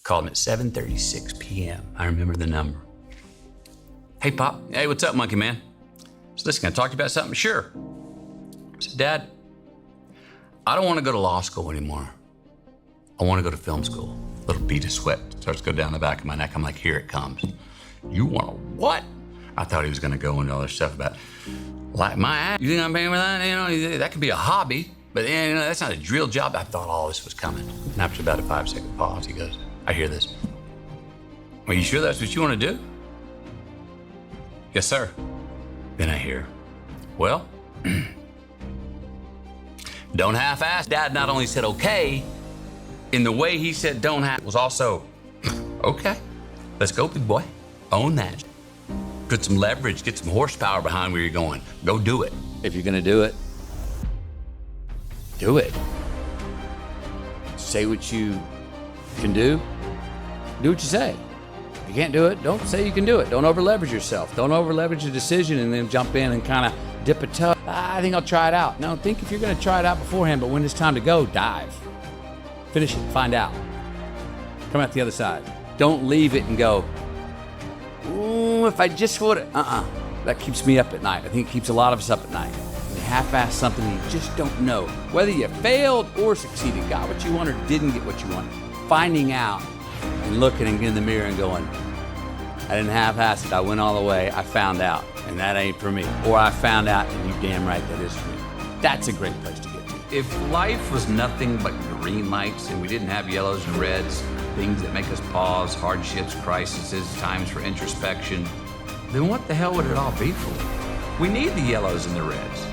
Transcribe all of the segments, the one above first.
Called him at 7:36 p.m. I remember the number. Hey, Pop. Hey, what's up, monkey man? So listen, can I talk to you about something? Sure. I said, Dad, I don't want to go to law school anymore. I want to go to film school. A little bead of sweat starts to go down the back of my neck. I'm like, here it comes. You want to what? I thought he was going to go into all this stuff about, like, my ass. You think I'm paying for that? You know, that could be a hobby, but you know, that's not a real job. I thought all this was coming. And after about a 5-second pause, he goes, I hear this. Are you sure that's what you want to do? Yes, sir. Then I hear, well, don't half-ass. Dad not only said okay, in the way he said don't half was also, okay, let's go, big boy. Own that. Put some leverage, get some horsepower behind where you're going. Go do it. If you're gonna do it, do it. Say what you can do what you say. If you can't do it, don't say you can do it. Don't over-leverage yourself. Don't over-leverage a decision and then jump in and kind of dip a toe. I think I'll try it out. No, think if you're gonna try it out beforehand, but when it's time to go, dive. Finish it, find out. Come out the other side. Don't leave it and go, ooh, if I just would, That keeps me up at night. I think it keeps a lot of us up at night. When you half-ass something and you just don't know whether you failed or succeeded, got what you wanted or didn't get what you wanted. Finding out and looking in the mirror and going, I didn't half-ass it, I went all the way, I found out, and that ain't for me. Or I found out and you damn right that is for me. That's a great place to get to. If life was nothing but green lights and we didn't have yellows and reds, things that make us pause, hardships, crises, times for introspection, then what the hell would it all be for? We need the yellows and the reds.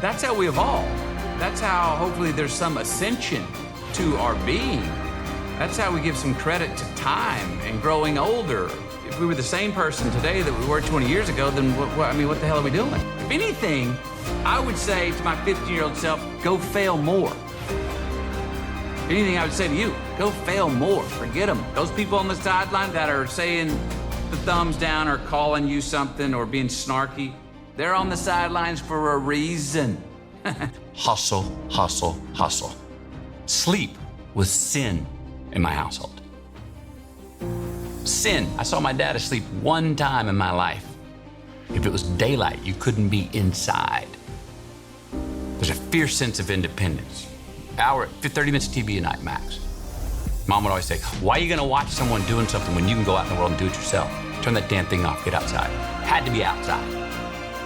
That's how we evolve. That's how hopefully there's some ascension to our being. That's how we give some credit to time and growing older. If we were the same person today that we were 20 years ago, then what the hell are we doing? If anything, I would say to my 15-year-old self, go fail more. If anything, I would say to you, go fail more. Forget them. Those people on the sideline that are saying the thumbs down or calling you something or being snarky, they're on the sidelines for a reason. Hustle, hustle, hustle. Sleep was sin in my household. Sin. I saw my dad asleep one time in my life. If it was daylight, you couldn't be inside. There's a fierce sense of independence. 30 minutes of TV a night, max. Mom would always say, why are you gonna watch someone doing something when you can go out in the world and do it yourself? Turn that damn thing off, get outside. Had to be outside.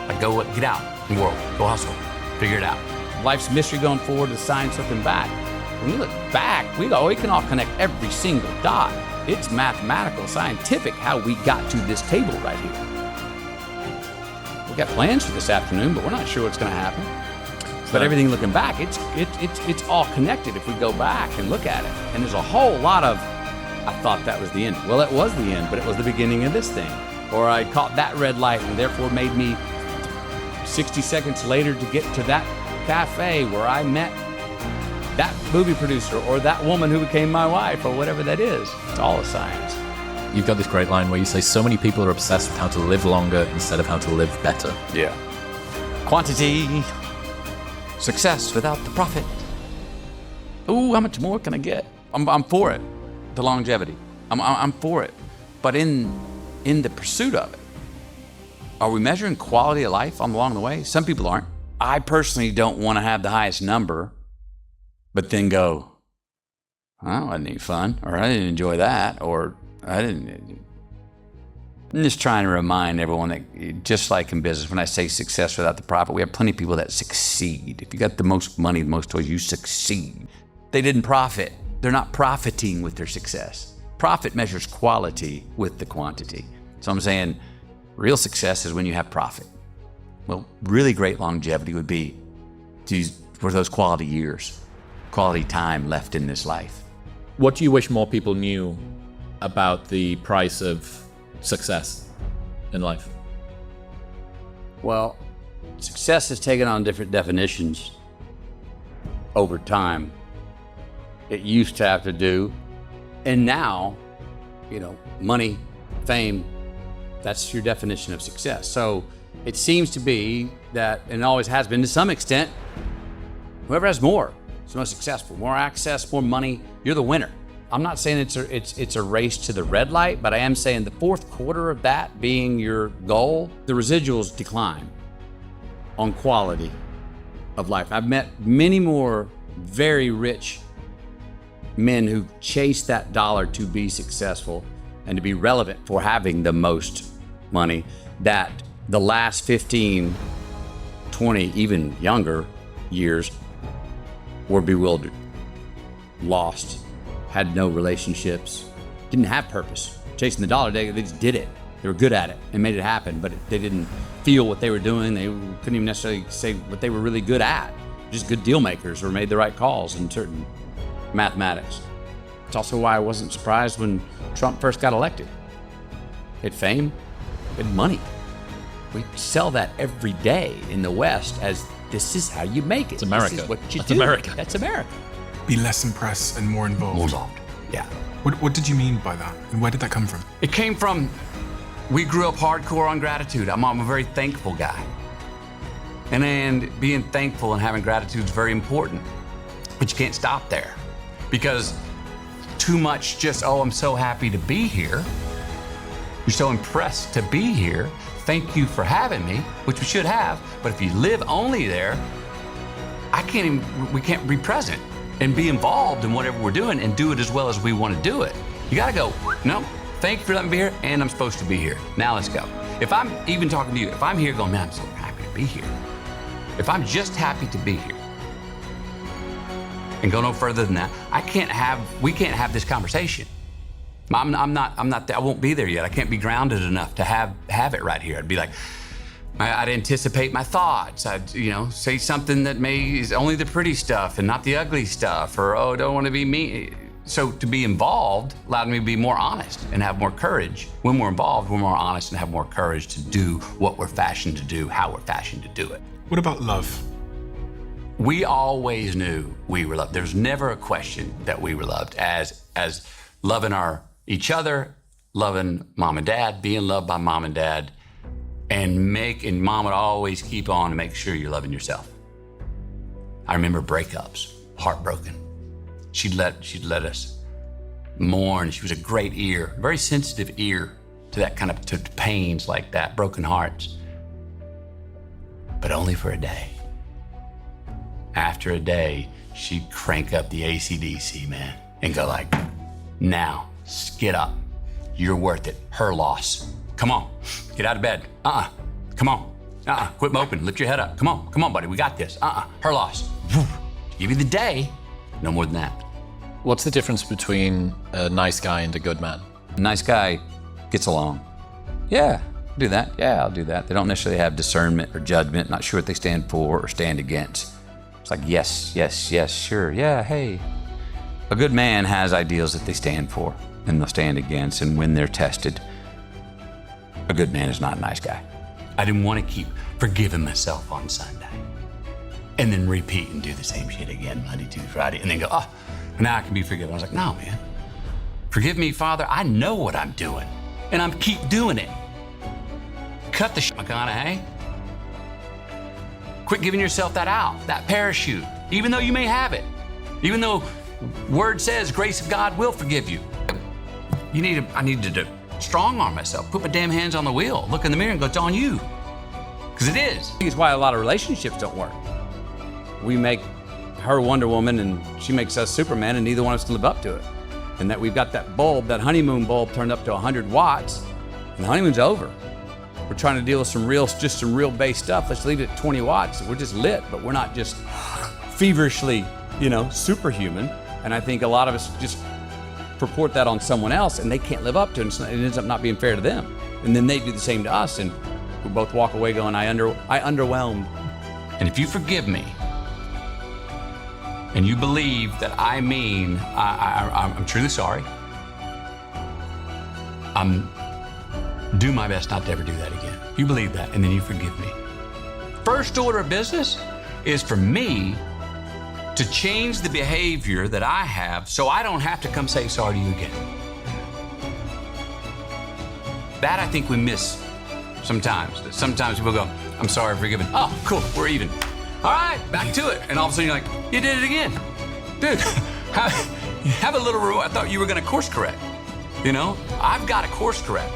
Like get out in the world, go hustle, figure it out. Life's mystery going forward, the science looking back. When we look back, we can all connect every single dot. It's mathematical, scientific how we got to this table right here. We got plans for this afternoon, but we're not sure what's gonna happen. But everything looking back, it's all connected if we go back and look at it. And there's a whole lot of, I thought that was the end. Well, it was the end, but it was the beginning of this thing. Or I caught that red light and therefore made me 60 seconds later to get to that cafe where I met that movie producer or that woman who became my wife or whatever that is. It's all a science. You've got this great line where you say so many people are obsessed with how to live longer instead of how to live better. Yeah. Quantity. Success without the profit. Ooh, how much more can I get? I'm for it. The longevity. I'm for it. But in the pursuit of it, are we measuring quality of life along the way? Some people aren't. I personally don't want to have the highest number, but then go, oh, that wasn't any fun, or I didn't enjoy that, or I didn't. I'm just trying to remind everyone that, just like in business, when I say success without the profit, we have plenty of people that succeed. If you got the most money, the most toys, you succeed. They didn't profit. They're not profiting with their success. Profit measures quality with the quantity. So I'm saying real success is when you have profit. Well, really great longevity would be for those quality years, quality time left in this life. What do you wish more people knew about the price of success in life? Well, success has taken on different definitions over time. It used to have to do, and now, money, fame, that's your definition of success. So it seems to be that, and it always has been to some extent, whoever has more is the most successful. More access, more money, you're the winner. I'm not saying it's a race to the red light, but I am saying the fourth quarter of that being your goal, the residuals decline on quality of life. I've met many more very rich men who chase that dollar to be successful and to be relevant for having the most money, that the last 15, 20, even younger years were bewildered, lost, had no relationships, didn't have purpose. Chasing the dollar, they just did it. They were good at it and made it happen, but they didn't feel what they were doing. They couldn't even necessarily say what they were really good at. Just good deal makers or made the right calls in certain mathematics. It's also why I wasn't surprised when Trump first got elected. He had fame, he had money. We sell that every day in the West as this is how you make it. It's America. This is what you That's do. America. That's America. Be less impressed and more involved. More involved, yeah. What did you mean by that? And where did that come from? It came from, we grew up hardcore on gratitude. I'm a very thankful guy. And being thankful and having gratitude is very important. But you can't stop there. Because too much just, oh, I'm so happy to be here. You're so impressed to be here. Thank you for having me, which we should have. But if you live only there, we can't be present and be involved in whatever we're doing and do it as well as we want to do it. You gotta go, no, thank you for letting me be here, and I'm supposed to be here. Now let's go. If I'm even talking to you, if I'm here going, man, I'm so happy to be here. If I'm just happy to be here and go no further than that, we can't have this conversation. I'm not there. I won't be there yet. I can't be grounded enough to have it right here. I'd be like, I'd anticipate my thoughts. I'd, say something that is only the pretty stuff and not the ugly stuff, or, oh, don't want to be me. So to be involved allowed me to be more honest and have more courage. When we're involved, we're more honest and have more courage to do what we're fashioned to do, how we're fashioned to do it. What about love? We always knew we were loved. There's never a question that we were loved as loving each other, loving mom and dad, being loved by mom and dad, and mom would always keep on to make sure you're loving yourself. I remember breakups, heartbroken. She'd let us mourn. She was a great ear, very sensitive ear to that kind of to pains like that, broken hearts. But only for a day. After a day, she'd crank up the AC/DC, man, and go like, now, get up. You're worth it. Her loss. Come on, get out of bed. Come on. Quit moping. Lift your head up. Come on, buddy. We got this. Her loss. Give you the day. No more than that. What's the difference between a nice guy and a good man? A nice guy gets along. Yeah, do that. Yeah, I'll do that. They don't necessarily have discernment or judgment, not sure what they stand for or stand against. It's like, yes, sure, yeah, hey. A good man has ideals that they stand for and they'll stand against, and when they're tested, a good man is not a nice guy. I didn't want to keep forgiving myself on Sunday and then repeat and do the same shit again Monday, Tuesday, Friday, and then go, now I can be forgiven. I was like, no, man. Forgive me, Father. I know what I'm doing, and I'm keep doing it. Cut the shit, McConaughey. Quit giving yourself that out, that parachute, even though you may have it. Even though word says grace of God will forgive you. I need to strong arm myself, put my damn hands on the wheel, look in the mirror and go, it's on you. Because it is. I think it's why a lot of relationships don't work. We make her Wonder Woman and she makes us Superman, and neither one of us can live up to it. And that we've got that bulb, that honeymoon bulb turned up to 100 watts, and the honeymoon's over. We're trying to deal with some real base stuff. Let's leave it at 20 watts. We're just lit, but we're not just feverishly, superhuman. And I think a lot of us just purport that on someone else, and they can't live up to it. And it ends up not being fair to them. And then they do the same to us, and we both walk away going, I underwhelmed. And if you forgive me, and you believe that I mean, I'm truly sorry, do my best not to ever do that again. You believe that, and then you forgive me. First order of business is for me to change the behavior that I have so I don't have to come say sorry to you again. That I think we miss sometimes. That sometimes people go, I'm sorry, forgiven. Oh, cool, we're even. All right, back to it. And all of a sudden you're like, you did it again. Dude, Have a little room. I thought you were going to course correct. You know, I've got to course correct.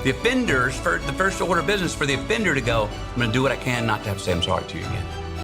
The offenders, for the first order of business for the offender to go, I'm going to do what I can not to have to say I'm sorry to you again.